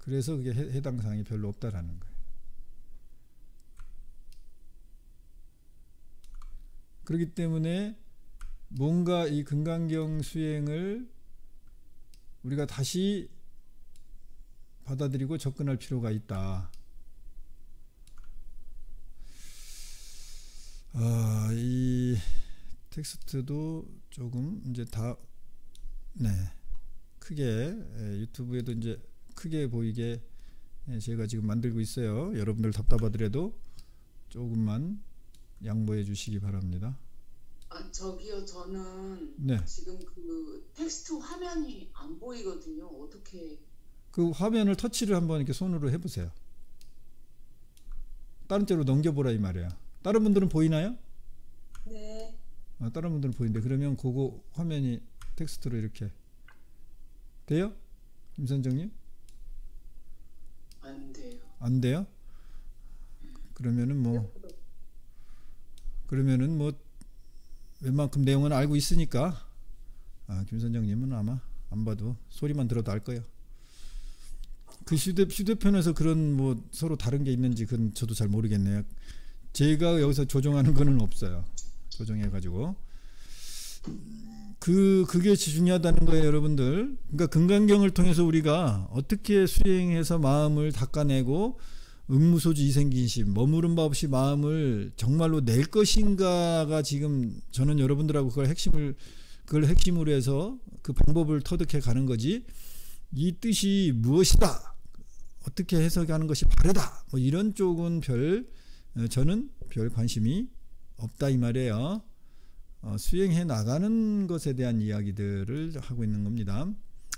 그래서 그게 해당 사항이 별로 없다라는 거예요. 그렇기 때문에 뭔가 이 금강경 수행을 우리가 다시 받아들이고 접근할 필요가 있다. 이 텍스트도 조금 이제 다, 네, 크게 유튜브에도 이제 크게 보이게 제가 지금 만들고 있어요. 여러분들 답답하더라도 조금만 양보해 주시기 바랍니다. 저기요, 저는 네. 지금 그 텍스트 화면이 안 보이거든요. 어떻게? 그 화면을 터치를 한번 이렇게 손으로 해보세요. 다른 쪽으로 넘겨보라 이 말이야. 다른 분들은 보이나요? 네. 다른 분들은 보이는데 그러면 그거 화면이 텍스트로 이렇게 돼요? 김선정님? 안 돼요. 안 돼요? 그러면은 뭐 웬만큼 내용은 알고 있으니까 김선정님은 아마 안 봐도 소리만 들어도 알 거예요. 그 휴대폰에서 그런 뭐 서로 다른 게 있는지 그건 저도 잘 모르겠네요. 제가 여기서 조정하는 거는 없어요. 조정해가지고 그게 중요하다는 거예요, 여러분들. 그러니까 금강경을 통해서 우리가 어떻게 수행해서 마음을 닦아내고 응무소주 이생긴심, 머무른 바 없이 마음을 정말로 낼 것인가가 지금 저는 여러분들하고 그걸 핵심으로 해서 그 방법을 터득해 가는 거지. 이 뜻이 무엇이다, 어떻게 해석하는 것이 바르다, 뭐 이런 쪽은 저는 별 관심이 없다 이 말이에요. 수행해 나가는 것에 대한 이야기들을 하고 있는 겁니다.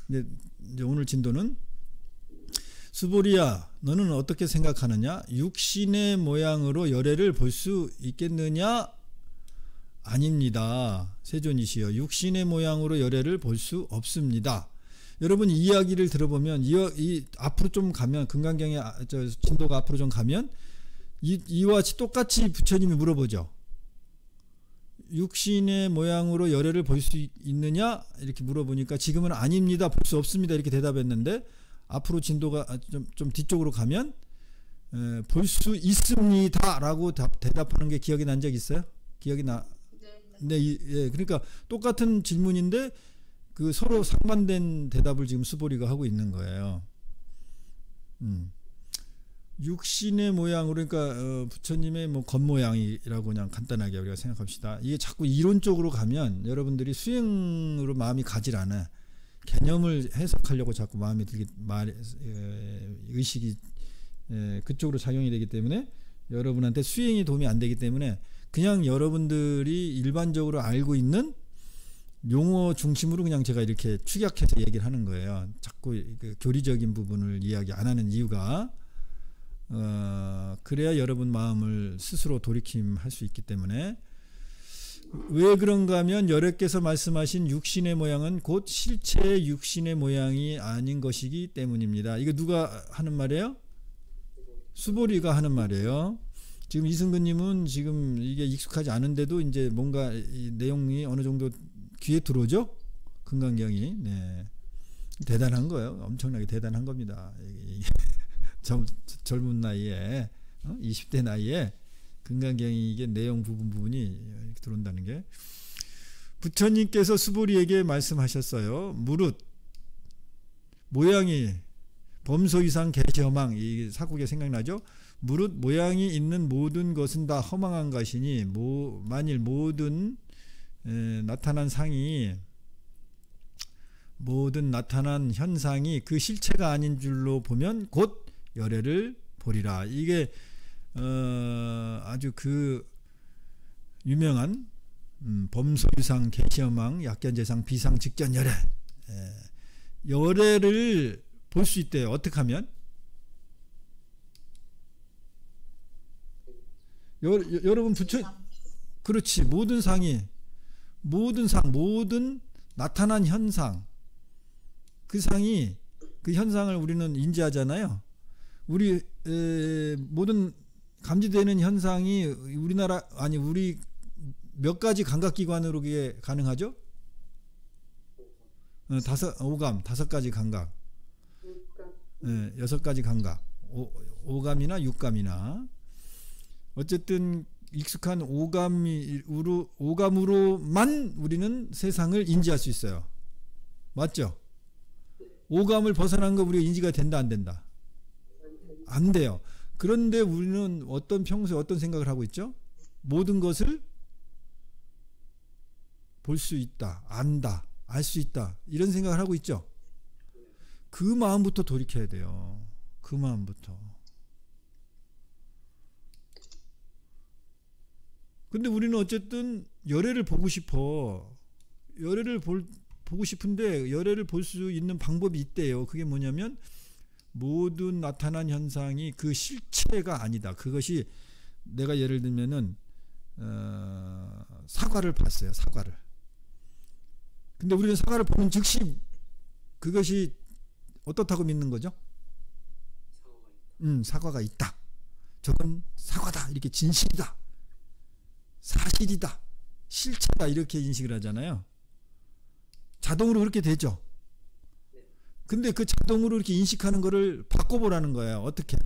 근데 이제 오늘 진도는 수보리야, 너는 어떻게 생각하느냐? 육신의 모양으로 열애를 볼 수 있겠느냐? 아닙니다. 세존이시여, 육신의 모양으로 열애를 볼 수 없습니다. 여러분 이 이야기를 들어보면 이 앞으로 좀 가면 금강경의 진도가 앞으로 좀 가면 이와 같이 똑같이 부처님이 물어보죠. 육신의 모양으로 열애를 볼 수 있느냐? 이렇게 물어보니까 지금은 아닙니다. 볼 수 없습니다. 이렇게 대답했는데 앞으로 진도가 좀 뒤쪽으로 가면 볼 수 있습니다 라고 대답하는 게 기억이 난 적 있어요? 기억이 나? 네, 예. 그러니까 똑같은 질문인데 그 서로 상반된 대답을 지금 수보리가 하고 있는 거예요. 육신의 모양으로, 그러니까 부처님의 뭐 겉모양이라고 그냥 간단하게 우리가 생각합시다. 이게 자꾸 이론적으로 가면 여러분들이 수행으로 마음이 가질 않아. 개념을 해석하려고 자꾸 마음이 들기 의식이 그쪽으로 작용이 되기 때문에 여러분한테 수행이 도움이 안 되기 때문에 그냥 여러분들이 일반적으로 알고 있는 용어 중심으로 그냥 제가 이렇게 축약해서 얘기를 하는 거예요. 자꾸 그 교리적인 부분을 이야기 안 하는 이유가 그래야 여러분 마음을 스스로 돌이킴할 수 있기 때문에. 왜 그런가 하면 여러께서 말씀하신 육신의 모양은 곧 실체의 육신의 모양이 아닌 것이기 때문입니다. 이거 누가 하는 말이에요? 수보리가 하는 말이에요. 지금 이승근님은 지금 이게 익숙하지 않은데도 이제 뭔가 이 내용이 어느 정도 귀에 들어오죠? 금강경이. 네. 대단한 거예요. 엄청나게 대단한 겁니다. 젊은 나이에 20대 나이에 금강경이 이게 내용 부분이 이렇게 들어온다는 게. 부처님께서 수보리에게 말씀하셨어요. 무릇 모양이 범소이상 개시허망, 이 사국에 생각나죠? 무릇 모양이 있는 모든 것은 다 허망한 것이니 만일 모든 나타난 상이, 모든 나타난 현상이 그 실체가 아닌 줄로 보면 곧 열애를 보리라. 이게 아주 그 유명한 범소유상 개시허망 약견재상 비상 직전 열애, 열애를 볼 수 있대요. 어떻게 하면? 여러분 그렇지. 모든 상이, 모든 나타난 현상, 그 상이, 그 현상을 우리는 인지하잖아요. 우리 모든 감지되는 현상이 우리나라, 아니 우리 몇 가지 감각기관으로 그게 가능하죠? 오감, 5가지 감각. 예, 6가지 감각. 오감이나 육감이나 어쨌든 익숙한 오감으로만 우리는 세상을 인지할 수 있어요. 맞죠? 오감을 벗어난 거 우리가 인지가 된다 안 된다? 안 돼요. 그런데 우리는 평소에 어떤 생각을 하고 있죠? 모든 것을 볼 수 있다, 안다, 알 수 있다 이런 생각을 하고 있죠. 그 마음부터 돌이켜야 돼요. 그 마음부터. 근데 우리는 어쨌든 열애를 보고 싶어. 보고 싶은데 열애를 볼 수 있는 방법이 있대요. 그게 뭐냐면 모든 나타난 현상이 그 실체가 아니다. 그것이 내가 예를 들면은 사과를 봤어요. 사과를. 근데 우리는 사과를 보는 즉시 그것이 어떻다고 믿는 거죠? 사과가 있다. 저건 사과다. 이렇게 진실이다. 사실이다. 실체다. 이렇게 인식을 하잖아요. 자동으로 그렇게 되죠. 근데 그 자동으로 이렇게 인식하는 거를 바꿔보라는 거예요. 어떻게?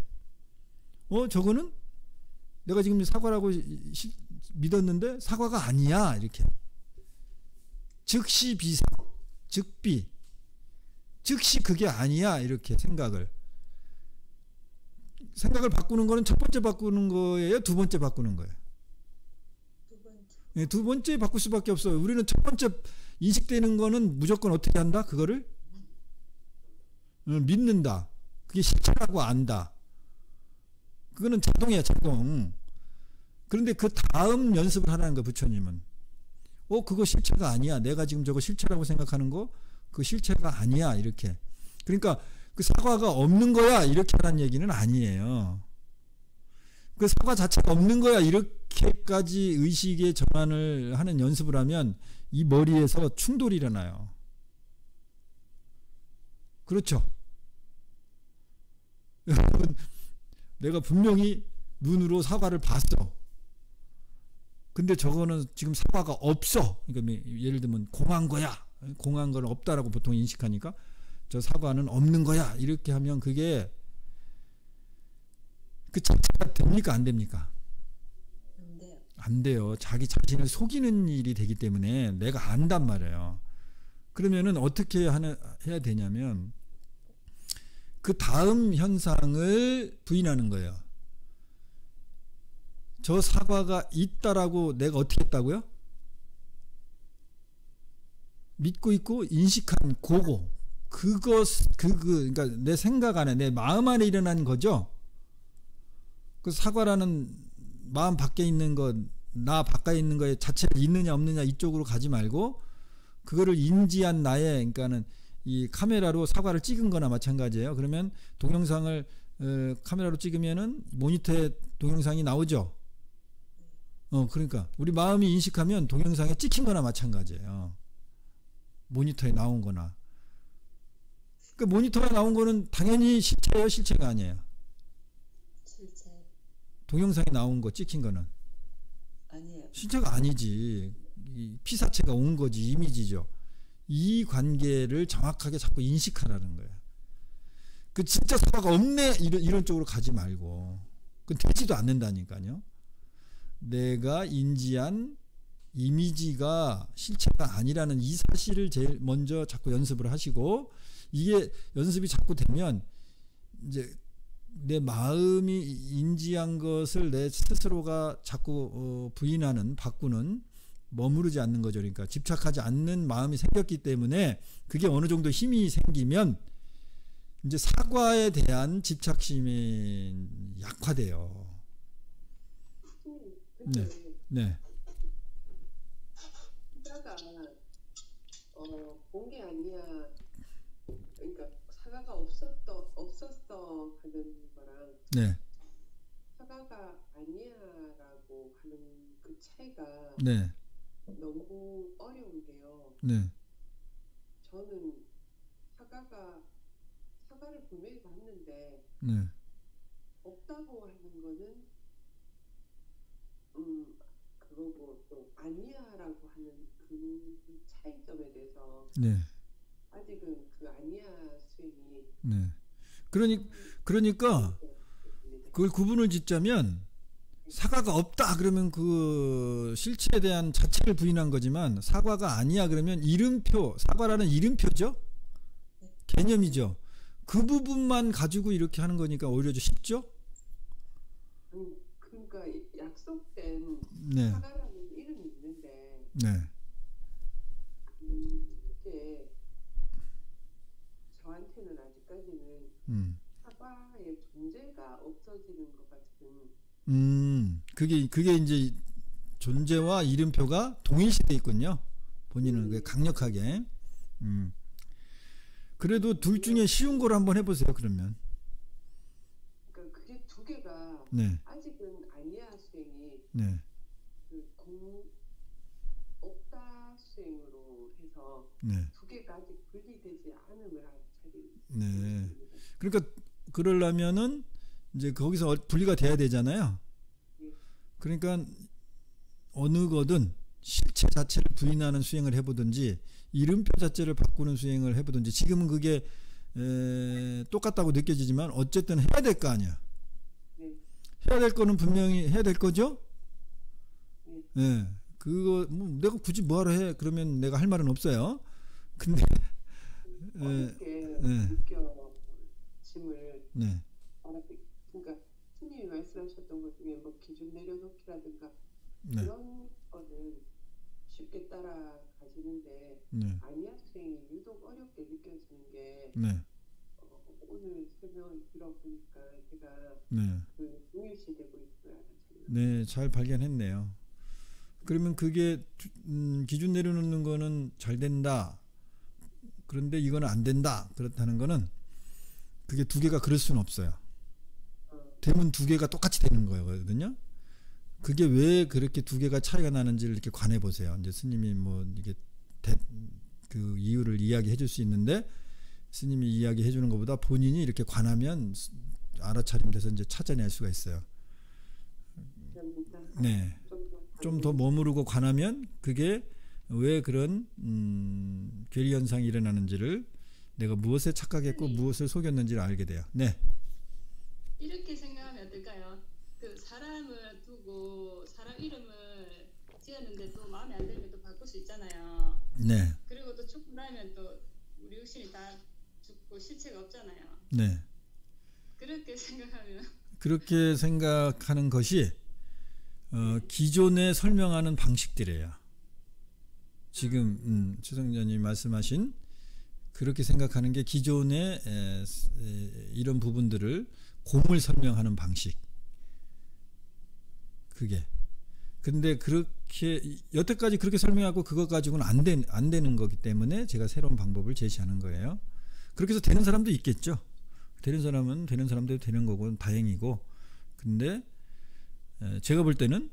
저거는 내가 지금 사과라고 믿었는데 사과가 아니야. 이렇게. 즉시 비사, 즉비. 즉시 그게 아니야. 이렇게 생각을 바꾸는 거는 첫 번째 바꾸는 거예요? 두 번째 바꾸는 거예요? 네, 두 번째 바꿀 수밖에 없어요. 우리는 첫 번째 인식되는 거는 무조건 어떻게 한다? 그거를 믿는다. 그게 실체라고 안다. 그거는 자동이야, 자동. 그런데 그 다음 연습을 하라는 거야, 부처님은. 그거 실체가 아니야. 내가 지금 저거 실체라고 생각하는 거, 그 실체가 아니야. 이렇게. 그러니까 그 사과가 없는 거야. 이렇게 하라는 얘기는 아니에요. 그 사과 자체가 없는 거야. 이렇게까지 의식의 전환을 하는 연습을 하면 이 머리에서 충돌이 일어나요. 그렇죠? 여러분, 내가 분명히 눈으로 사과를 봤어. 근데 저거는 지금 사과가 없어. 그러니까 예를 들면 공한 거야. 공한 건 없다라고 보통 인식하니까 저 사과는 없는 거야. 이렇게 하면 그게 그 자체가 됩니까? 안 됩니까? 안 돼요. 안 돼요. 자기 자신을 속이는 일이 되기 때문에 내가 안단 말이에요. 그러면은 어떻게 해야 되냐면 그 다음 현상을 부인하는 거예요. 저 사과가 있다라고 내가 어떻게 했다고요? 믿고 있고 인식한 그거. 그러니까 내 생각 안에, 내 마음 안에 일어난 거죠. 그 사과라는 마음 밖에 있는 것, 나 바깥에 있는 거에 자체가 있느냐 없느냐 이쪽으로 가지 말고 그거를 인지한 나의, 그러니까는 이 카메라로 사과를 찍은 거나 마찬가지예요. 그러면 동영상을 카메라로 찍으면은 모니터에 동영상이 나오죠. 그러니까 우리 마음이 인식하면 동영상에 찍힌 거나 마찬가지예요. 모니터에 나온 거나. 그 모니터에 나온 거는 당연히 실체예요, 실체가 아니에요? 실체. 동영상에 나온 거, 찍힌 거는 아니에요. 실체가 아니지. 이 피사체가 온 거지, 이미지죠. 이 관계를 정확하게 자꾸 인식하라는 거예요. 그 진짜 사과가 없네 이런 쪽으로 가지 말고. 그건 되지도 않는다니까요. 내가 인지한 이미지가 실체가 아니라는 이 사실을 제일 먼저 자꾸 연습을 하시고, 이게 연습이 자꾸 되면 이제 내 마음이 인지한 것을 내 스스로가 자꾸 부인하는, 바꾸는, 머무르지 않는 거죠. 그러니까 집착하지 않는 마음이 생겼기 때문에 그게 어느 정도 힘이 생기면 이제 사과에 대한 집착심이 약화돼요. 네, 네. 사과가 본 게 아니야. 그러니까 사과가 없었어 하는 거랑 네. 사과가 아니야라고 하는 그 차이가 네. 너무 어려운 게요. 네. 저는 사과를 분명히 봤는데 네. 없다고 하는 거는 그거고 또 아니야라고 하는 그 차이점에 대해서 네. 아직은 그 아니야 수행이 네. 그러니까 그걸 구분을 짓자면 사과가 없다 그러면 그 실체에 대한 자체를 부인한 거지만 사과가 아니야 그러면 이름표, 사과라는 이름표죠? 개념이죠. 그 부분만 가지고 이렇게 하는 거니까 오히려 좀 쉽죠? 그러니까 약속된 네. 사과라는 이름이 있는데 네. 이게 저한테는 아직까지는 사과의 존재가 없어지는 것 같은. 그게 이제 존재와 이름표가 동일시돼 있군요. 본인은 그 강력하게. 그래도 둘 중에 쉬운 걸 한번 해보세요. 그러면. 그러니까 그게 두 개가 네. 아직은 아니야 수행이 네. 그 없다 수행으로 해서 네. 두 개가 아직 분리되지 않음을 아직 잘 네. 그러니까 그러려면은 이제 거기서 분리가 돼야 되잖아요. 그러니까 어느 거든 실체 자체를 부인하는 수행을 해보든지 이름표 자체를 바꾸는 수행을 해보든지 지금은 그게 똑같다고 느껴지지만 어쨌든 해야 될 거 아니야. 해야 될 거는 분명히 해야 될 거죠. 네. 그거 뭐 내가 굳이 뭐하러 해 그러면 내가 할 말은 없어요. 근데 어렵게 네. 느껴짐을 네. 그러니까 스님이 말씀하셨던 것 중에 뭐 기준 내려놓기라든가 네. 그런 거는 쉽게 따라가시는데 네. 아니야 수행이 유독 어렵게 느껴지는 게 네. 오늘 설명을 들어보니까 제가 네. 그 동일시되고 있어요. 네, 잘 발견했네요. 그러면 그게 기준 내려놓는 거는 잘 된다. 그런데 이거는 안 된다. 그렇다는 거는 그게 두 개가 그럴 수는 없어요. 되면 두 개가 똑같이 되는 거거든요. 그게 왜 그렇게 두 개가 차이가 나는지를 이렇게 관해 보세요. 이제 스님이 뭐 이게 그 이유를 이야기해 줄 수 있는데 스님이 이야기해 주는 것보다 본인이 이렇게 관하면 알아차림 돼서 이제 찾아낼 수가 있어요. 네. 좀 더 머무르고 관하면 그게 왜 그런 괴리 현상이 일어나는지를 내가 무엇에 착각했고 무엇을 속였는지를 알게 돼요. 네. 이렇게 생각하면 어떨까요? 그 사람을 두고 사람 이름을 지었는데 또 마음에 안 들면 또 바꿀 수 있잖아요. 네. 그리고 또 죽고 나면 또 우리 육신이 다 죽고 실체가 없잖아요. 네. 그렇게 생각하는 것이 기존에 설명하는 방식들이에요. 지금 최성전이 말씀하신 그렇게 생각하는 게 기존의 이런 부분들을 곰을 설명하는 방식. 그게. 근데 그렇게 여태까지 그렇게 설명하고 그것 가지고는 안 되는 거기 때문에 제가 새로운 방법을 제시하는 거예요. 그렇게 해서 되는 사람도 있겠죠. 되는 사람은 되는 사람대로 되는 거고 다행이고. 근데 제가 볼 때는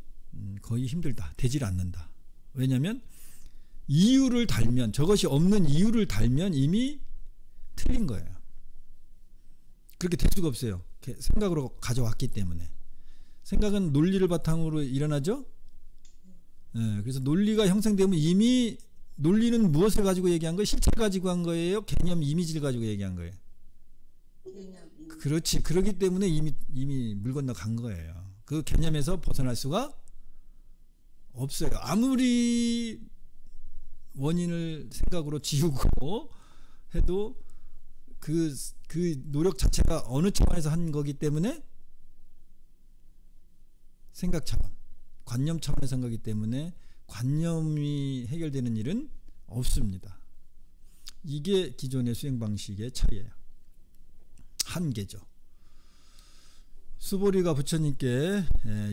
거의 힘들다. 되질 않는다. 왜냐하면 이유를 달면 저것이 없는 이유를 달면 이미 틀린 거예요. 그렇게 될 수가 없어요. 생각으로 가져왔기 때문에. 생각은 논리를 바탕으로 일어나죠. 네, 그래서 논리가 형성되면 이미 논리는 무엇을 가지고 얘기한 거예요? 실체를 가지고 한 거예요? 개념 이미지를 가지고 얘기한 거예요? 그렇지. 그렇기 때문에 이미 물 건너 간 거예요. 그 개념에서 벗어날 수가 없어요. 아무리 원인을 생각으로 지우고 해도 그 노력 자체가 어느 차원에서 한 거기 때문에 생각 차원, 관념 차원에서 한 거기 때문에 관념이 해결되는 일은 없습니다. 이게 기존의 수행 방식의 차이예요. 한계죠. 수보리가 부처님께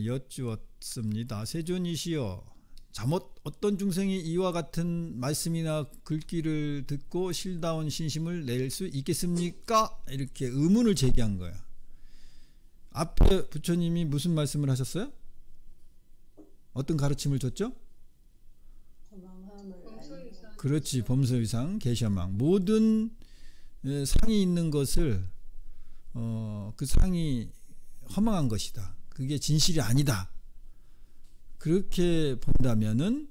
여쭈었습니다. 세존이시여, 잠옷 어떤 중생이 이와 같은 말씀이나 글귀를 듣고 실다운 신심을 낼 수 있겠습니까? 이렇게 의문을 제기한 거야. 앞에 부처님이 무슨 말씀을 하셨어요? 어떤 가르침을 줬죠? 그렇지. 범서위상, 계셔망. 모든 상이 있는 것을 그 상이 허망한 것이다. 그게 진실이 아니다. 그렇게 본다면은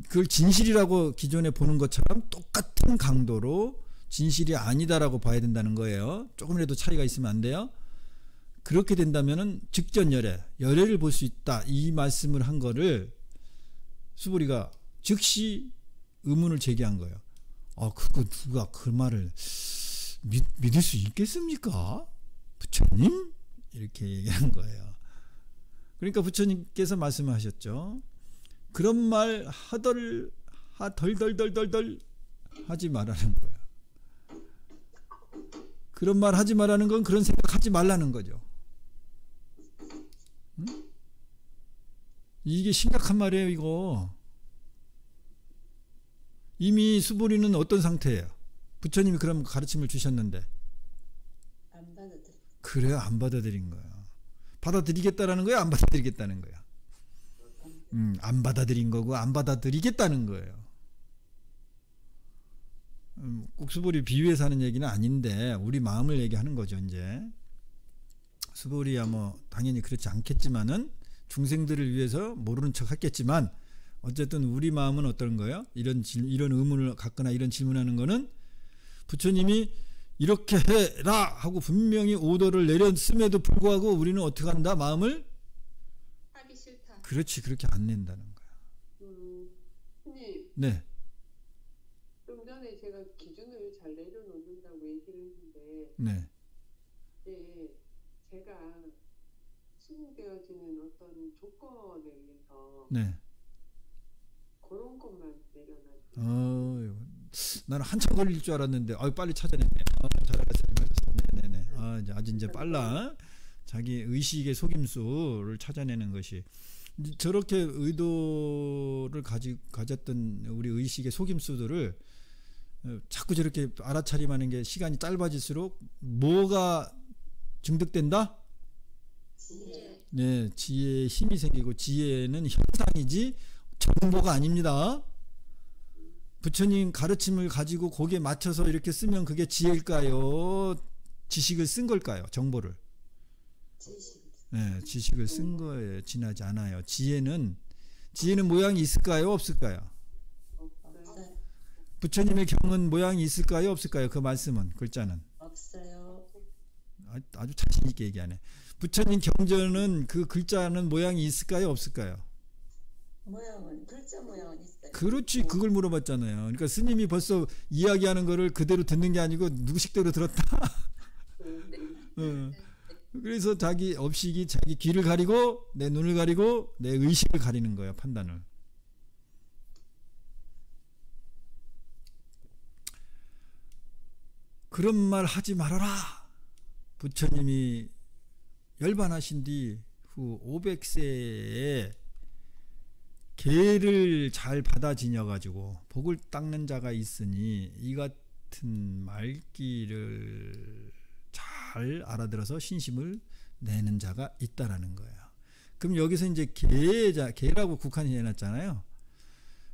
그걸 진실이라고 기존에 보는 것처럼 똑같은 강도로 진실이 아니다라고 봐야 된다는 거예요. 조금이라도 차이가 있으면 안 돼요. 그렇게 된다면은 열애를 볼 수 있다. 이 말씀을 한 거를 수보리가 즉시 의문을 제기한 거예요. 그거 누가 그 말을 믿을 수 있겠습니까? 부처님? 이렇게 얘기한 거예요. 그러니까 부처님께서 말씀하셨죠. 그런 말 덜덜덜덜 하지 말라는 거예요. 그런 말 하지 말라는 건 그런 생각 하지 말라는 거죠. 응? 이게 심각한 말이에요, 이거. 이미 수보리는 어떤 상태예요? 부처님이 그런 가르침을 주셨는데. 안 받아들여. 그래요, 안 받아들인 거야. 받아들이겠다라는 거야, 안 받아들이겠다는 거야. 안 받아들인 거고 안 받아들이겠다는 거예요. 꼭 수보리 비유해서 하는 얘기는 아닌데 우리 마음을 얘기하는 거죠. 이제 수보리야 뭐 당연히 그렇지 않겠지만은 중생들을 위해서 모르는 척 했겠지만 어쨌든 우리 마음은 어떤 거예요? 이런 의문을 갖거나 이런 질문하는 거는 부처님이 이렇게 해라 하고 분명히 오더를 내렸음에도 불구하고 우리는 어떻게 한다? 마음을 하기 싫다. 그렇지, 그렇게 안 낸다는 거야. 스님, 네. 좀 전에 제가 기준을 잘 내려놓는다고 얘기를 했는데, 네. 제가 수긍되어지는 어떤 조건에 의해서 네. 그런 것만 내려놔요. 나는 한참 걸릴 줄 알았는데 빨리 찾아냈네. 잘하셨어요. 네네네. 아주 이제 빨라. 자기 의식의 속임수를 찾아내는 것이 저렇게 의도를 가졌던 우리 의식의 속임수들을 자꾸 저렇게 알아차림하는 게 시간이 짧아질수록 뭐가 증득된다? 지혜. 네, 지혜의 힘이 생기고 지혜는 현상이지 정보가 아닙니다. 부처님 가르침을 가지고 거기에 맞춰서 이렇게 쓰면 그게 지혜일까요? 지식을 쓴 걸까요? 정보를. 네, 지식을 쓴 거에 지나지 않아요. 지혜는 모양이 있을까요? 없을까요? 없어요. 부처님의 경은 모양이 있을까요? 없을까요? 그 말씀은 글자는 없어요. 아주 자신 있게 얘기하네. 부처님 경전은 그 글자는 모양이 있을까요? 없을까요? 글자 모양은 있어요. 그렇지, 그걸 물어봤잖아요. 그러니까 스님이 벌써 이야기하는 거를 그대로 듣는 게 아니고 누구식대로 들었다. 그래서 자기 업식이 자기 귀를 가리고 내 눈을 가리고 내 의식을 가리는 거예요. 판단을. 그런 말 하지 말아라. 부처님이 열반하신 뒤 후 500세에 계를 잘 받아 지녀 가지고 복을 닦는 자가 있으니 이 같은 말귀를 잘 알아들어서 신심을 내는 자가 있다라는 거예요. 그럼 여기서 이제 계라고 국한이 해놨잖아요.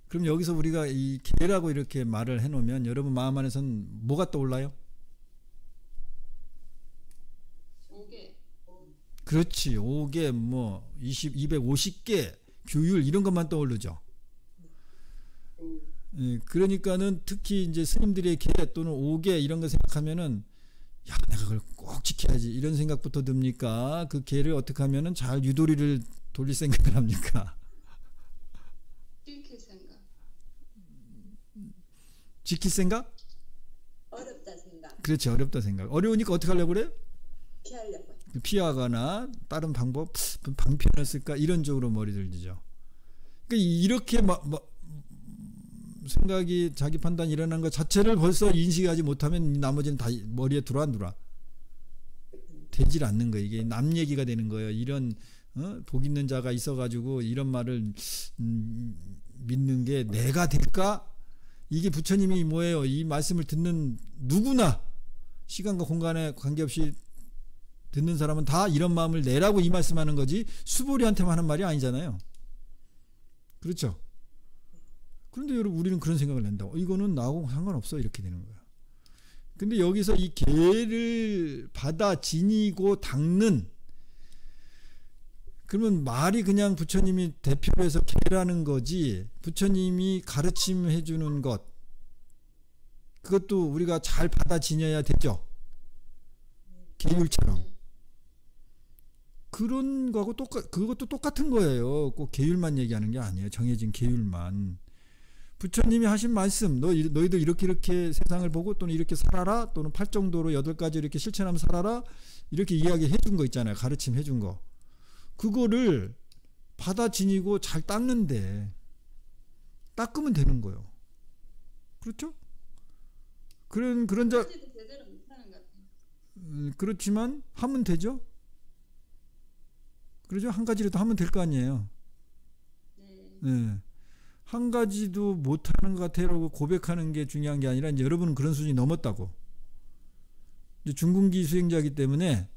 그럼 여기서 우리가 이 계라고 이렇게 말을 해놓으면 여러분 마음 안에서는 뭐가 떠올라요? 5개. 그렇지. 5개, 250개, 규율 이런 것만 떠오르죠. 그러니까는 특히 이제 스님들의 계 또는 5개 이런 거 생각하면은 야, 내가 그걸 꼭 지켜야지 이런 생각부터 듭니까? 그 계를 어떻게 하면은 잘 유도리를 돌릴 생각을 합니까? 지킬 생각. 지킬 생각? 어렵다 생각. 그렇지, 어렵다 생각. 어려우니까 어떻게 하려고 그래요? 피하려고. 피하거나 다른 방편을 쓸까 이런 쪽으로 머리 들죠. 그러니까 이렇게 생각이 자기 판단이 일어난 것 자체를 벌써 인식하지 못하면 나머지는 다 머리에 들어와 되질 않는 거예요. 이게 남 얘기가 되는 거예요. 이런 복 있는 자가 있어가지고 이런 말을 믿는 게 내가 될까? 이게 부처님이 뭐예요? 이 말씀을 듣는 누구나 시간과 공간에 관계없이 듣는 사람은 다 이런 마음을 내라고 이 말씀하는 거지 수보리한테만 하는 말이 아니잖아요. 그렇죠? 그런데 여러분 우리는 그런 생각을 낸다고. 이거는 나하고 상관없어 이렇게 되는 거야. 근데 여기서 이 계를 받아 지니고 닦는 그러면 말이 그냥 부처님이 대표로 해서 계라는 거지 부처님이 가르침해 주는 것 그것도 우리가 잘 받아 지녀야 되죠. 계율처럼. 그런 거하고 그것도 똑같은 거예요. 꼭 계율만 얘기하는 게 아니에요. 정해진 계율만. 부처님이 하신 말씀, 너희들 이렇게 세상을 보고 또는 이렇게 살아라, 또는 8정도로 8가지 이렇게 실천하면 살아라, 이렇게 이야기해 준 거 있잖아요. 가르침 해 준 거. 그거를 받아 지니고 잘 닦는데, 닦으면 되는 거예요. 그렇죠? 그런 자, 까지도 제대로 못하는 것 같아요. 그렇지만 하면 되죠? 그러죠? 한 가지라도 하면 될 거 아니에요. 네. 네. 한 가지도 못하는 것 같아라고 고백하는 게 중요한 게 아니라 이제 여러분은 그런 수준이 넘었다고. 이제 중근기 수행자이기 때문에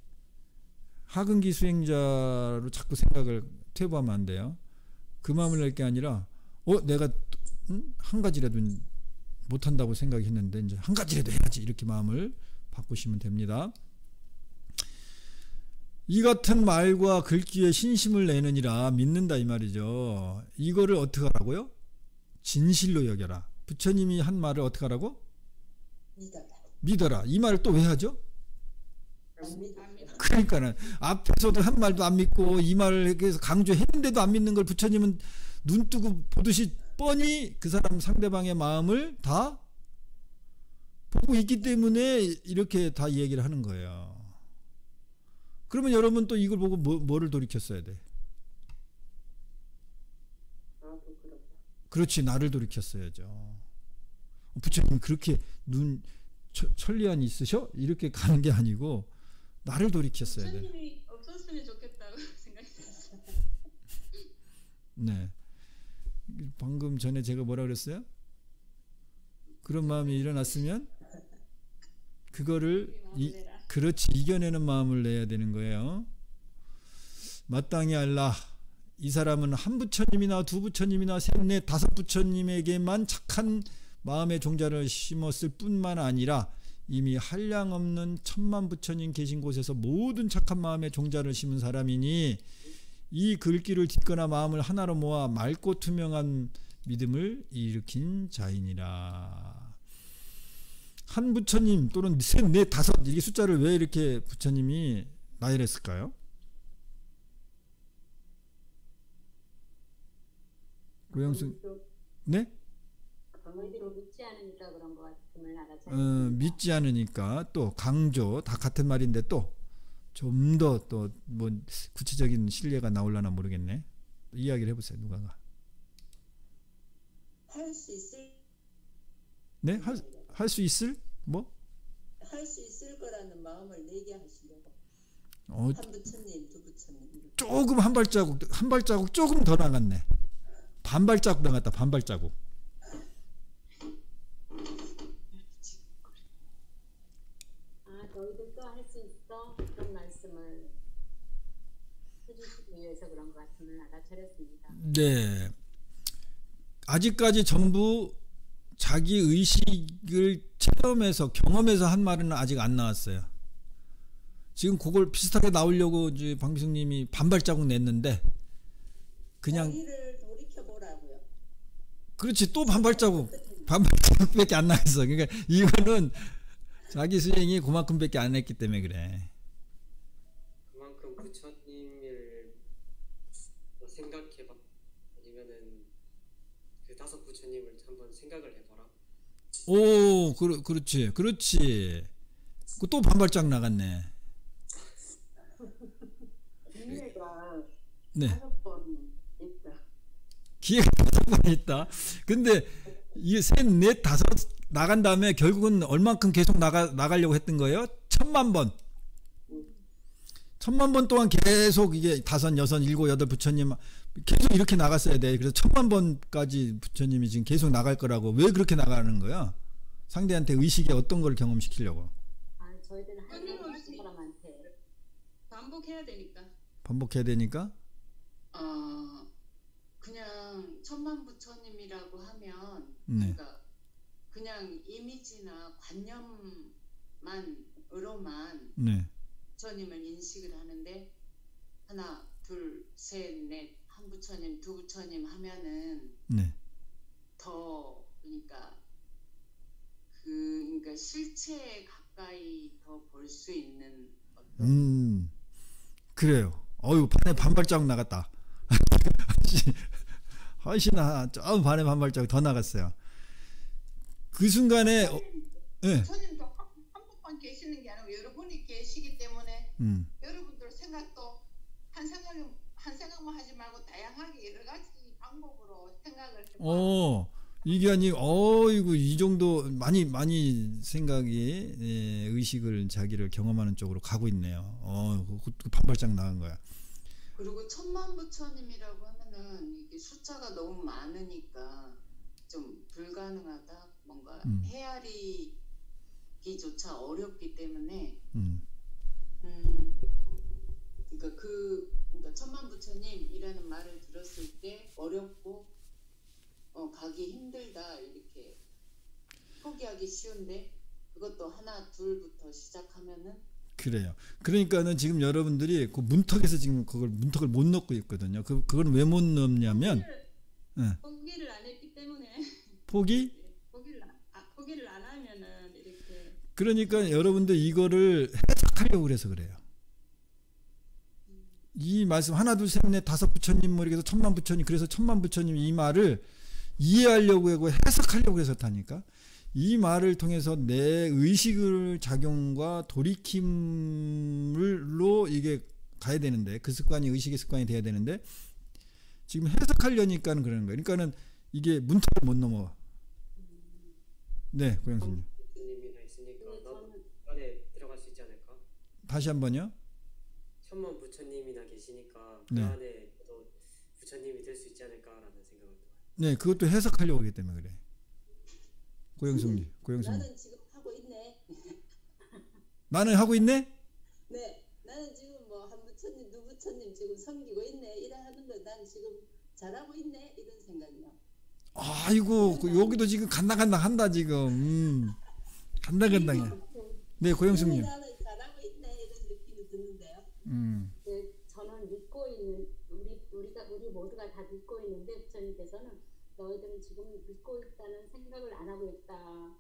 하근기 수행자로 자꾸 생각을 퇴보하면 안 돼요. 그 마음을 낼 게 아니라 내가 한 가지라도 못한다고 생각했는데 이제 한 가지라도 해야지, 이렇게 마음을 바꾸시면 됩니다. 이 같은 말과 글귀에 신심을 내느니라, 믿는다 이 말이죠. 이거를 어떻게 하라고요? 진실로 여겨라. 부처님이 한 말을 어떻게 하라고? 믿어라. 이 말을 또 왜 하죠? 그러니까는 앞에서도 한 말도 안 믿고 이 말을 해서 강조했는데도 안 믿는 걸 부처님은 눈 뜨고 보듯이 뻔히 그 사람 상대방의 마음을 다 보고 있기 때문에 이렇게 다 얘기를 하는 거예요. 그러면 여러분 또 이걸 보고 뭐를 돌이켰어야 돼? 그렇지, 나를 돌이켰어야죠. 부처님 그렇게 눈 천리안이 있으셔? 이렇게 가는 게 아니고 나를 돌이켰어야 돼. 부처님이 없었으면 좋겠다고 생각했어요. 네. 방금 전에 제가 뭐라 그랬어요? 그런 마음이 일어났으면 그거를 그렇지, 이겨내는 마음을 내야 되는 거예요. 마땅히 알라. 이 사람은 한 부처님이나 두 부처님이나 셋, 넷, 다섯 부처님에게만 착한 마음의 종자를 심었을 뿐만 아니라 이미 한량없는 천만 부처님 계신 곳에서 모든 착한 마음의 종자를 심은 사람이니 이 글귀를 듣거나 마음을 하나로 모아 맑고 투명한 믿음을 일으킨 자이니라. 한 부처님 또는 셋, 넷, 다섯, 이게 숫자를 왜 이렇게 부처님이 나열했을까요? 고영순, 네? 너희들이 믿지 않으니까 그런 것 같음을 알아차렸습니다. 믿지 않으니까, 또 강조, 다 같은 말인데 또 좀 더 또 뭐 구체적인 신뢰가 나올라나 모르겠네. 이야기를 해보세요. 누가가. 할 수 있을. 네? 할 수 있을? 뭐? 할 수 있을 거라는 마음을 내게 하시려고. 한 부처님, 두 부처님. 조금 한 발자국 조금 더 나갔네. 반 발자국 나갔다. 반 발자국. 너희들도 할 수 있어. 그런 말씀을 해주시기 위해서 그런 것 같음을 알아차렸습니다. 네. 아직까지 전부 자기 의식을 체험해서 경험해서 한 말은 아직 안 나왔어요. 지금 그걸 비슷하게 나오려고 이제 방비숙님이 반발자국 냈는데 그냥 자기를 돌이켜보라고요. 그렇지, 또 반발자국밖에 안 나왔어. 그러니까 이거는 자기 수행이 그만큼밖에 안 했기 때문에 그래. 그만큼 부처님을 생각해봐. 아니면은 그 다섯 부처님을 한번 생각을 해봐라. 오, 그렇지. 또 반발짝 나갔네. 기회가 네. 5번 있다. 기회가 5번 있다. 근데 이 셋, 넷, 다섯 나간 다음에 결국은 얼만큼 계속 나가려고 했던 거예요? 1000만 번 동안 계속 이게 다섯, 여섯, 일곱, 여덟 부처님 계속 이렇게 나갔어야 돼. 그래서 1000만 번까지 부처님이 지금 계속 나갈 거라고. 왜 그렇게 나가는 거야? 상대한테 의식의 어떤 걸 경험시키려고? 저희들은 한 사람한테 반복해야 되니까. 반복해야 되니까? 그냥 천만 부처님이라고 하면 네. 그러니까 그냥 이미지나 관념만으로만 네. 부처님을 인식을 하는데 하나, 둘, 셋, 넷, 한 부처님, 두 부처님 하면은 네. 더 그러니까 그러니까 실체에 가까이 더 볼 수 있는 어떤 그래요. 어유 반에 반발자국 나갔다. 훨씬 좀 반에 반발자국 더 나갔어요. 그 순간에 예. 부처님도 한 분만 계시는 게 아니고 여러 분이 계시기 때문에 여러분들 생각도 한 생각만 하지 말고 다양하게 여러 가지 방법으로 생각을 해봐. 이게 아니 어이구 이 정도 많이 생각이 의식을 자기를 경험하는 쪽으로 가고 있네요. 그 반발짝 나간 거야. 그리고 천만부처님이라고 하면은 이게 숫자가 너무 많으니까 좀 불가능하다, 뭔가 헤아리기조차 어렵기 때문에 그러니까 천만부처님이라는 말을 들었을 때 어렵고 가기 힘들다 이렇게 포기하기 쉬운데 그것도 하나 둘부터 시작하면은 그래요. 그러니까는 지금 여러분들이 그 문턱에서 지금 그걸 문턱을 못 넣고 있거든요. 그건 왜 못 넣냐면 포기를 안 했기 때문에 포기를 안 하면은 이렇게 그러니까 여러분들 이거를 해석하려고 그래서 그래요. 이 말씀 하나 둘 셋 넷 다섯 부처님 뭐 이렇게 해서 천만 부처님 그래서 천만 부처님 이 말을 이해하려고 하고 해석하려고 해서 타니까 이 말을 통해서 내 의식을 작용과 돌이킴으로 이게 가야 되는데 그 습관이 의식의 습관이 돼야 되는데 지금 해석하려니까는 그러는 거예요. 그러니까는 이게 문턱을 못 넘어. 네, 고영수님. 부처님이나 있으니까 나도 안에 들어갈 수 있지 않을까? 다시 한번요. 천만 부처님이나 계시니까 그 네. 안에 또 부처님이 될 수 있지 않을까라는 생각을 또. 네, 그것도 해석하려고 하기 때문에 그래. 고영숙님. 나는 지금 하고 있네. 나는 하고 있네? 네, 나는 지금 뭐 한 부처님, 두 부처님 지금 섬기고 있네. 이래 하는 거 난 지금 잘하고 있네. 이런 생각이요. 아이고, 여기도 지금 간당간당 한다 지금. 간당간당해. 네, 고영숙님. 나는 잘하고 있네. 이런 느낌이 드는데요. 네, 저는 믿고 있는 우리 모두가 다 믿고 있는데 부처님께서는 너희들은 지금 믿고 있다는 생각을 안 하고 있다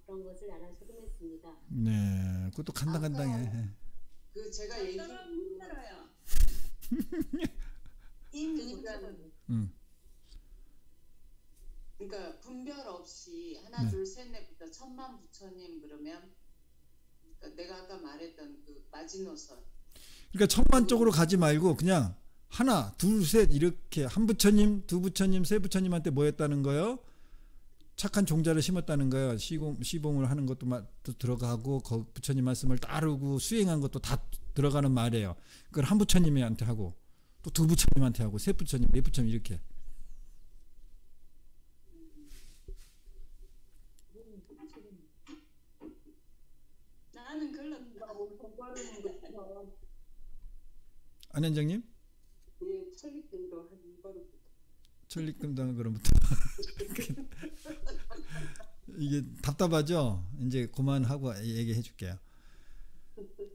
그런 것을 알아서도 했습니다. 네, 그것도 간당간당해. 그 제가 사람 힘들어요. 그러니까 분별 없이 하나 둘 셋 넷부터 천만 부처님 그러면 그러니까 내가 아까 말했던 그 마지노선 그러니까 천만 쪽으로 가지 말고 그냥 하나, 둘, 셋 이렇게 한 부처님, 두 부처님, 세 부처님한테 뭐 했다는 거예요? 착한 종자를 심었다는 거예요. 시봉을 하는 것도 들어가고 부처님 말씀을 따르고 수행한 것도 다 들어가는 말이에요. 그걸 한 부처님한테 하고 또 두 부처님한테 하고 세 부처님, 네 부처님 이렇게. 나는 글렀다. 안현정님? 예, 천리금도 한 2번부터. 천리금당 그럼부터. 이게 답답하죠? 이제 그만하고 얘기해 줄게요.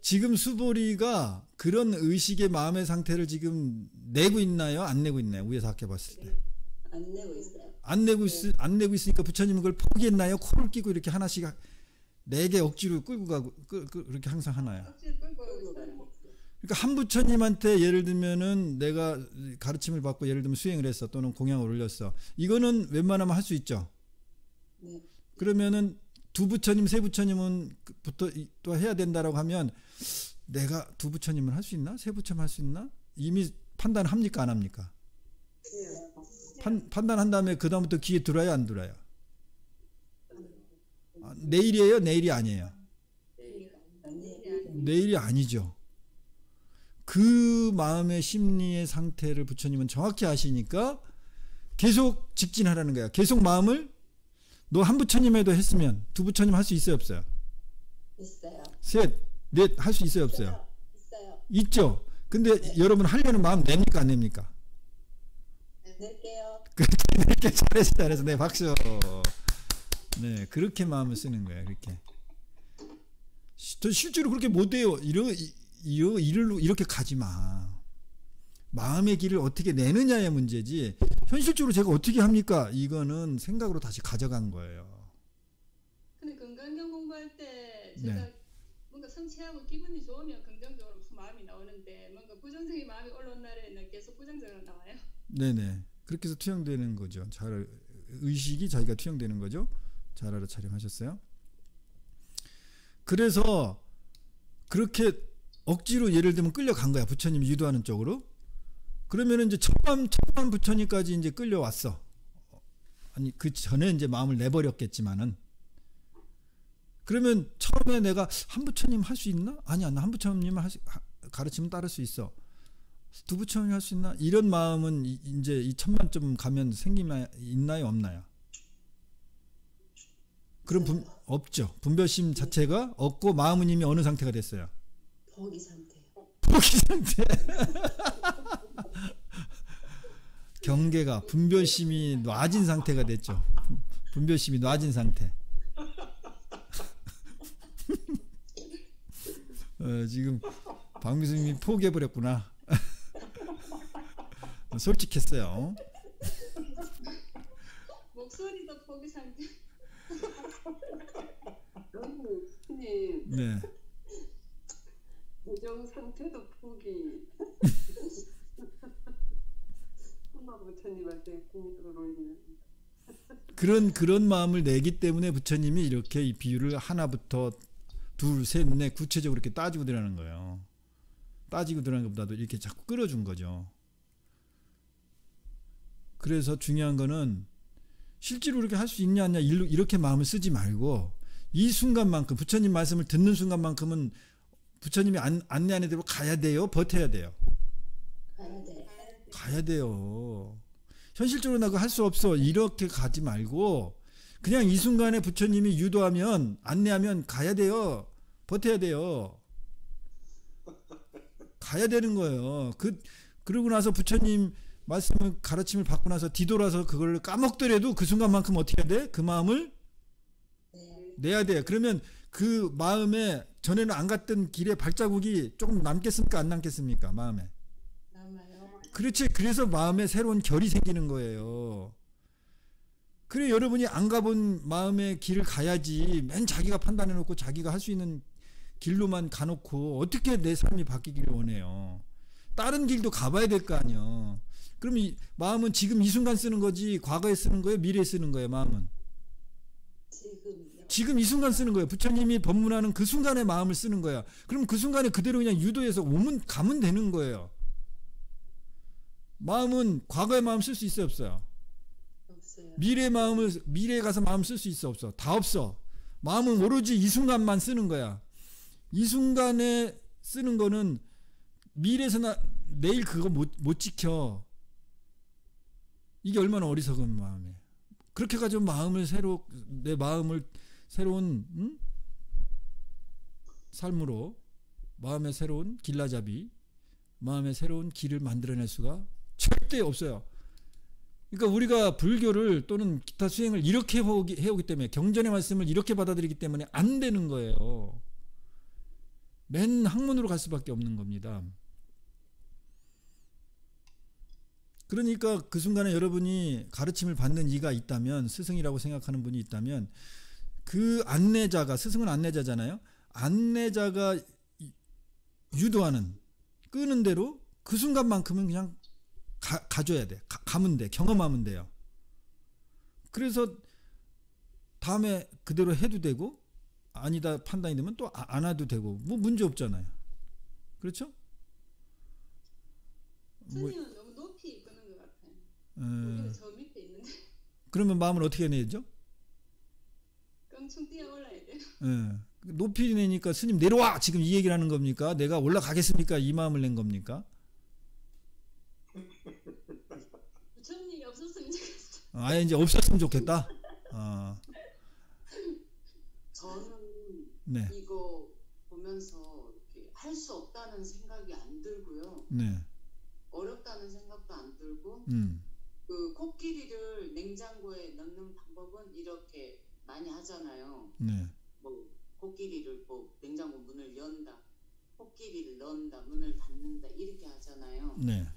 지금 수보리가 그런 의식의 마음의 상태를 지금 내고 있나요? 안 내고 있나요? 위에서 학교 봤을 때. 안 내고 있어요. 안 내고 있으니까 부처님은 그걸 포기했나요? 코를 끼고 이렇게 하나씩 4개 억지로 끌고 가고 그렇게 항상 하나요? 그러니까 한 부처님한테 예를 들면은 내가 가르침을 받고 예를 들면 수행을 했어 또는 공양을 올렸어. 이거는 웬만하면 할 수 있죠. 네. 그러면은 두 부처님, 세 부처님은 부터 또 해야 된다라고 하면 내가 두 부처님을 할 수 있나? 세 부처님 할 수 있나? 이미 판단합니까? 안 합니까? 판단한 다음에 그 다음부터 귀에 들어야 안 들어요? 내일이에요? 내일이 아니에요? 내일이 아니죠. 그 마음의 심리의 상태를 부처님은 정확히 아시니까 계속 직진하라는 거야. 계속 마음을 너 한 부처님에도 했으면 두 부처님 할 수 있어요? 없어요? 있어요. 셋, 넷 할 수 있어요? 없어요? 있어요. 있죠. 근데 여러분 하려는 마음 냅니까? 안 냅니까? 낼게요. 이렇게 잘해서 네 박수. 네 그렇게 마음을 쓰는 거예요. 그렇게. 저 실제로 그렇게 못해요. 이렇게 가지 마. 마음의 길을 어떻게 내느냐의 문제지. 현실적으로 제가 어떻게 합니까? 이거는 생각으로 다시 가져간 거예요. 근데 건강경 할 때 제가 네. 뭔가 성취하고 기분이 좋으면 긍정적으로 마음이 나오는데 뭔가 부정적인 마음이 올라온 날에는 계속 부정적으로 나와요. 네네. 그렇게 해서 투영되는 거죠. 잘 의식이 자기가 투영되는 거죠. 잘 알아차림하셨어요. 그래서 그렇게 억지로 예를 들면 끌려간 거야. 부처님이 유도하는 쪽으로. 그러면은 이제 첫밤 부처님까지 이제 끌려왔어. 아니 그 전에 이제 마음을 내버렸겠지만은. 그러면 처음에 내가 한 부처님 할 수 있나? 아니야, 나 한 부처님 가르치면 따를 수 있어. 두 부처님 할 수 있나? 이런 마음은 이제 이 천만점 가면 있나요, 없나요? 그럼 없죠. 분별심 자체가 없고 마음은 이미 어느 상태가 됐어요? 포기 상태요. 포기 상태. 경계가 분별심이 놔진 상태가 됐죠. 분별심이 놔진 상태. 지금 박 교수님이 포기해버렸구나. 솔직했어요. 목소리도 포기 상태. 너무 스님 네. 무정 상태도 포기. 엄마 부처님한테 공덕을 올리는. 그런 마음을 내기 때문에 부처님이 이렇게 이 비유를 하나부터 둘, 셋, 넷 구체적으로 이렇게 따지고 들어가는 거예요. 따지고 들어가는 것보다도 이렇게 자꾸 끌어준 거죠. 그래서 중요한 거는 실제로 이렇게 할 수 있냐 안 있냐 이렇게 마음을 쓰지 말고 이 순간만큼 부처님 말씀을 듣는 순간만큼은 부처님이 안내하는 대로 가야 돼요? 버텨야 돼요? 가야 돼요. 현실적으로 나 그거 할 수 없어 이렇게 가지 말고 그냥 이 순간에 부처님이 유도하면 안내하면 가야 돼요. 버텨야 돼요. 가야 되는 거예요. 그러고 나서 부처님 말씀을 가르침을 받고 나서 뒤돌아서 그걸 까먹더라도 그 순간만큼 어떻게 해야 돼? 그 마음을 내야 돼. 그러면 그 마음에 전에는 안 갔던 길에 발자국이 조금 남겠습니까? 안 남겠습니까? 마음에. 남아요. 그렇지. 그래서 마음에 새로운 결이 생기는 거예요. 그래 여러분이 안 가본 마음의 길을 가야지 맨 자기가 판단해놓고 자기가 할 수 있는 길로만 가놓고 어떻게 내 삶이 바뀌기를 원해요. 다른 길도 가봐야 될 거 아니에요. 그럼 이 마음은 지금 이 순간 쓰는 거지 과거에 쓰는 거예요? 미래에 쓰는 거예요? 마음은? 지금 이 순간 쓰는 거예요. 부처님이 법문하는 그 순간에 마음을 쓰는 거야. 그럼 그 순간에 그대로 그냥 유도해서 가면 되는 거예요. 마음은 과거의 마음 쓸 수 있어요? 없어요? 없어요. 미래에 가서 마음 쓸 수 있어? 없어? 다 없어. 마음은 오로지 이 순간만 쓰는 거야. 이 순간에 쓰는 거는 미래에서 내일 그거 못 지켜. 이게 얼마나 어리석은 마음이에요. 그렇게 가지고 내 마음을 새로운 삶으로 마음의 새로운 길라잡이 마음의 새로운 길을 만들어낼 수가 절대 없어요. 그러니까 우리가 불교를 또는 기타 수행을 이렇게 해오기 때문에 경전의 말씀을 이렇게 받아들이기 때문에 안 되는 거예요. 맨 학문으로 갈 수밖에 없는 겁니다. 그러니까 그 순간에 여러분이 가르침을 받는 이가 있다면 스승이라고 생각하는 분이 있다면 그 안내자가 스승은 안내자잖아요. 안내자가 유도하는 끄는 대로 그 순간만큼은 그냥 가줘야 돼. 가면 돼. 경험하면 돼요. 그래서 다음에 그대로 해도 되고 아니다 판단이 되면 또 안 해도 되고 뭐 문제 없잖아요. 그렇죠? 스님은 너무 높이 끄는 것 같아요. 우리는 저 밑에 있는데. 그러면 마음을 어떻게 내죠? 껑충 뛰어 올라야 돼요. 높이 내니까 스님 내려와! 지금 이 얘기를 하는 겁니까? 내가 올라가겠습니까? 이 마음을 낸 겁니까? 부처님이 없었으면 좋겠어. 아예 이제 없었으면 좋겠다? 저는 네. 이거 보면서 이렇게 할 수 없다는 생각이 안 들고요. 네. 어렵다는 생각도 안 들고 그 코끼리를 냉장고에 넣는 방법은 이렇게 많이 하잖아요. 네. 뭐 코끼리를 뭐 냉장고 문을 연다, 코끼리를 넣는다, 문을 닫는다 이렇게 하잖아요. 네.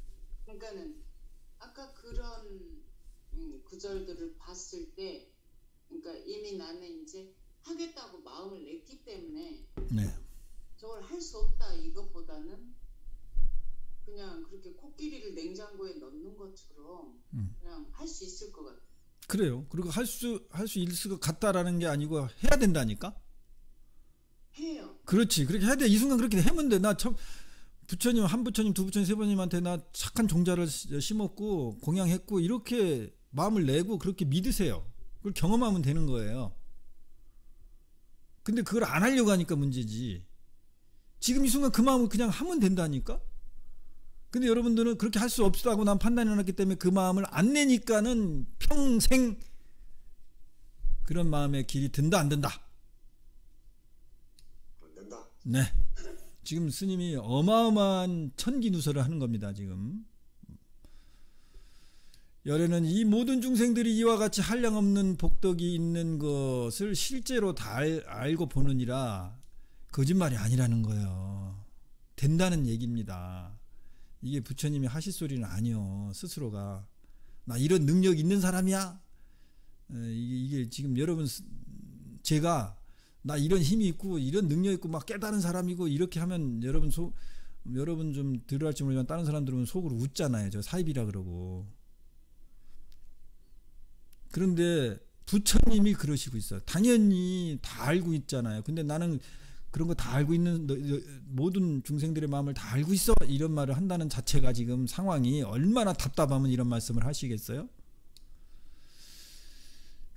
그러니까는 아까 그런 구절들을 봤을 때, 그러니까 이미 나는 이제 하겠다고 마음을 냈기 때문에 네. 저걸 할 수 없다 이것보다는 그냥 그렇게 코끼리를 냉장고에 넣는 것처럼 그냥 할 수 있을 것 같아요. 그래요. 그리고 할 수 있을 것 같다라는 게 아니고 해야 된다니까. 해요. 그렇지. 그렇게 해야 돼. 이 순간 그렇게 하면 돼. 나 참 부처님, 한 부처님, 두 부처님, 세 부처님한테 나 착한 종자를 심었고 공양했고 이렇게 마음을 내고 그렇게 믿으세요. 그걸 경험하면 되는 거예요. 근데 그걸 안 하려고 하니까 문제지. 지금 이 순간 그 마음을 그냥 하면 된다니까. 근데 여러분들은 그렇게 할 수 없다고 난 판단해 놨기 때문에 그 마음을 안 내니까는 평생 그런 마음의 길이 든다 안 든다? 안 된다. 네. 지금 스님이 어마어마한 천기누설을 하는 겁니다. 지금 열에는 이 모든 중생들이 이와 같이 한량없는 복덕이 있는 것을 실제로 다 알고 보느니라 거짓말이 아니라는 거예요. 된다는 얘기입니다. 이게 부처님이 하실 소리는 아니요. 스스로가 나 이런 능력 있는 사람이야. 이게 지금 여러분 제가 나 이런 힘이 있고 이런 능력 있고 막 깨달은 사람이고 이렇게 하면 여러분 좀 들을지 모르지만 다른 사람 들으면 속으로 웃잖아요. 저 사입이라 그러고. 그런데 부처님이 그러시고 있어요. 당연히 다 알고 있잖아요. 근데 나는 그런 거 다 알고 있는 모든 중생들의 마음을 다 알고 있어 이런 말을 한다는 자체가 지금 상황이 얼마나 답답하면 이런 말씀을 하시겠어요?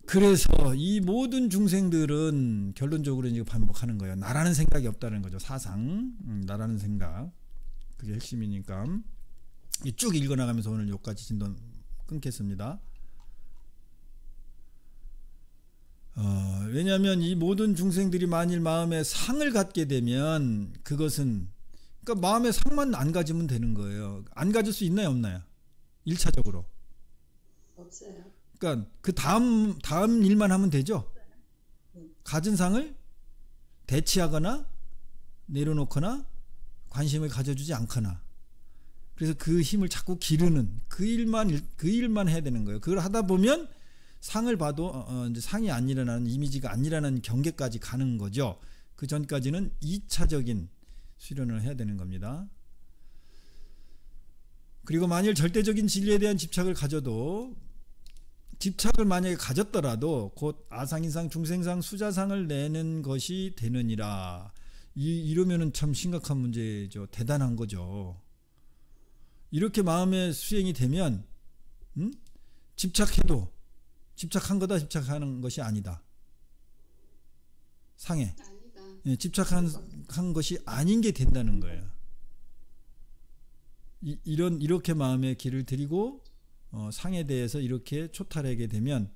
그래서 이 모든 중생들은 결론적으로 이제 반복하는 거예요. 나라는 생각이 없다는 거죠. 사상, 나라는 생각. 그게 핵심이니까 쭉 읽어나가면서 오늘 여기까지 진도 끊겠습니다. 왜냐하면 이 모든 중생들이 만일 마음에 상을 갖게 되면 그것은 그러니까 마음에 상만 안 가지면 되는 거예요. 안 가질 수 있나요 없나요? 1차적으로 없어요. 그러니까 그 다음 일만 하면 되죠. 가진 상을 대치하거나 내려놓거나 관심을 가져주지 않거나 그래서 그 힘을 자꾸 기르는 그 일만 해야 되는 거예요. 그걸 하다 보면 상을 봐도 이제 상이 안 일어나는 이미지가 안 일어나는 경계까지 가는 거죠. 그 전까지는 2차적인 수련을 해야 되는 겁니다. 그리고 만일 절대적인 진리에 대한 집착을 가져도 집착을 만약에 가졌더라도 곧 아상인상 중생상 수자상을 내는 것이 되느니라. 이러면은 참 심각한 문제죠. 대단한 거죠. 이렇게 마음의 수행이 되면 집착해도 집착한 거다 집착하는 것이 아니다. 상해. 아니다. 예, 집착한 것이 아닌 게 된다는 거예요. 이렇게 마음의 길을 들이고 상에 대해서 이렇게 초탈하게 되면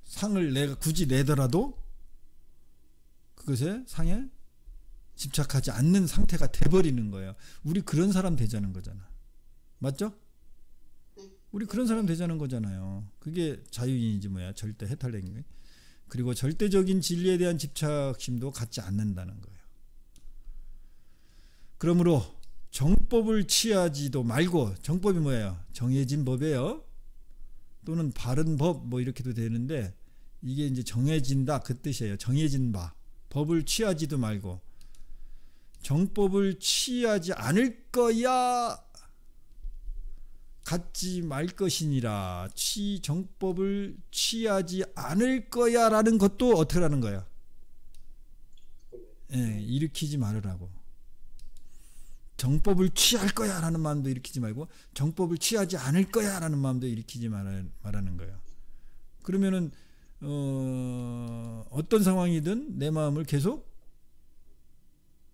상을 내가 굳이 내더라도 그것에 상에 집착하지 않는 상태가 돼버리는 거예요. 우리 그런 사람 되자는 거잖아. 맞죠? 우리 그런 사람 되자는 거잖아요. 그게 자유인이지 뭐야. 절대 해탈된 게. 그리고 절대적인 진리에 대한 집착심도 갖지 않는다는 거예요. 그러므로 정법을 취하지도 말고 정법이 뭐예요? 정해진 법이에요. 또는 바른 법 뭐 이렇게도 되는데 이게 이제 정해진다 그 뜻이에요. 정해진 바. 법을 취하지도 말고 정법을 취하지 않을 거야 갖지 말 것이니라. 정법을 취하지 않을 거야 라는 것도 어떻게 하는 거야? 예, 일으키지 말으라고. 정법을 취할 거야 라는 마음도 일으키지 말고 정법을 취하지 않을 거야 라는 마음도 일으키지 말라는 거예요. 그러면은 어떤 상황이든 내 마음을 계속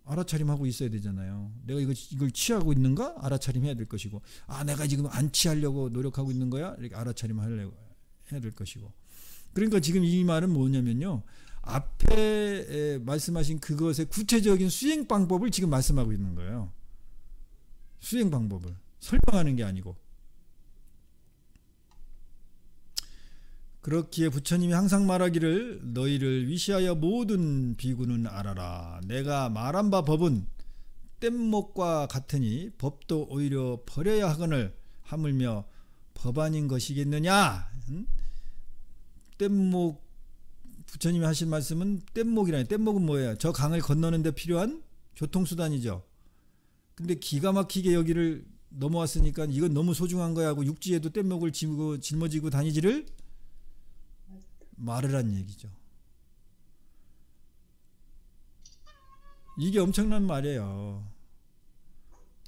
알아차림하고 있어야 되잖아요. 내가 이걸 취하고 있는가? 알아차림해야 될 것이고, 내가 지금 안 취하려고 노력하고 있는 거야? 이렇게 알아차림하려고 해야 될 것이고. 그러니까 지금 이 말은 뭐냐면요, 앞에 말씀하신 그것의 구체적인 수행 방법을 지금 말씀하고 있는 거예요. 수행 방법을 설명하는 게 아니고. 그렇기에 부처님이 항상 말하기를 너희를 위시하여 모든 비구는 알아라. 내가 말한 바 법은 뗏목과 같으니 법도 오히려 버려야 하거늘 하물며 법안인 것이겠느냐? 뗏목, 부처님이 하신 말씀은 뗏목이라니. 뗏목은 뭐예요? 저 강을 건너는 데 필요한 교통수단이죠. 근데 기가 막히게 여기를 넘어왔으니까 이건 너무 소중한 거야 하고 육지에도 뗏목을 짊어지고 다니지를 말으란 얘기죠. 이게 엄청난 말이에요.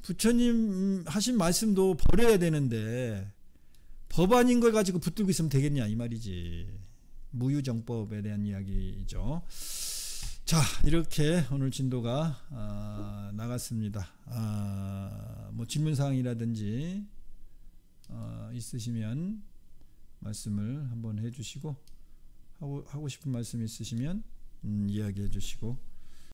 부처님 하신 말씀도 버려야 되는데 법안인 걸 가지고 붙들고 있으면 되겠냐 이 말이지. 무유정법에 대한 이야기죠. 자, 이렇게 오늘 진도가 나갔습니다. 뭐 질문사항이라든지 있으시면 말씀을 한번 해주시고, 하고 싶은 말씀 있으시면 이야기해 주시고